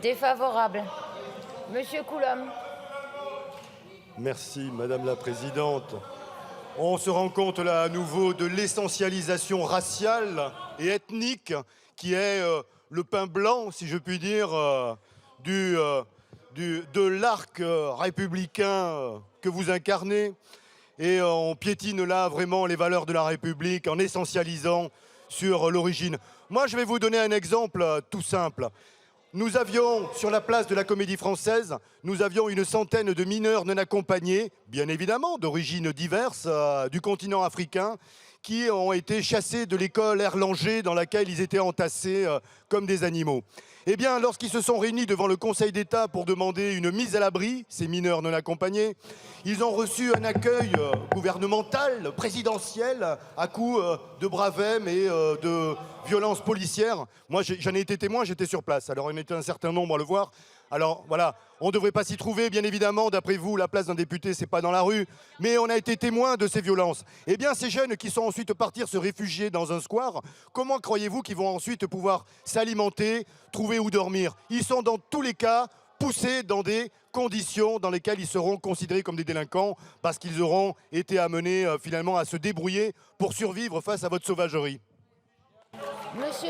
Défavorable. Monsieur Coulombe. Merci, Madame la Présidente. On se rend compte là à nouveau de l'essentialisation raciale et ethnique qui est le pain blanc, si je puis dire, de l'arc républicain que vous incarnez. Et on piétine là vraiment les valeurs de la République en essentialisant sur l'origine. Moi, je vais vous donner un exemple tout simple. Nous avions, sur la place de la Comédie Française, nous avions une centaine de mineurs non accompagnés, bien évidemment d'origines diverses, du continent africain, qui ont été chassés de l'école Erlanger dans laquelle ils étaient entassés comme des animaux. Eh bien, lorsqu'ils se sont réunis devant le Conseil d'État pour demander une mise à l'abri, ces mineurs non accompagnés, ils ont reçu un accueil gouvernemental, présidentiel, à coup de bravem et de violence policière. Moi, j'en ai été témoin, j'étais sur place. Alors, on était un certain nombre à le voir. Alors, voilà, on ne devrait pas s'y trouver, bien évidemment. D'après vous, la place d'un député, c'est pas dans la rue. Mais on a été témoin de ces violences. Eh bien, ces jeunes qui sont ensuite partis se réfugier dans un square, comment croyez-vous qu'ils vont ensuite pouvoir s'alimenter, trouver où dormir? Ils sont dans tous les cas poussés dans des conditions dans lesquelles ils seront considérés comme des délinquants parce qu'ils auront été amenés finalement à se débrouiller pour survivre face à votre sauvagerie. Monsieur